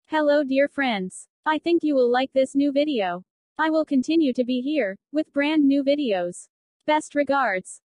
Hello dear friends. I think you will like this new video. I will continue to be here, with brand new videos. Best regards.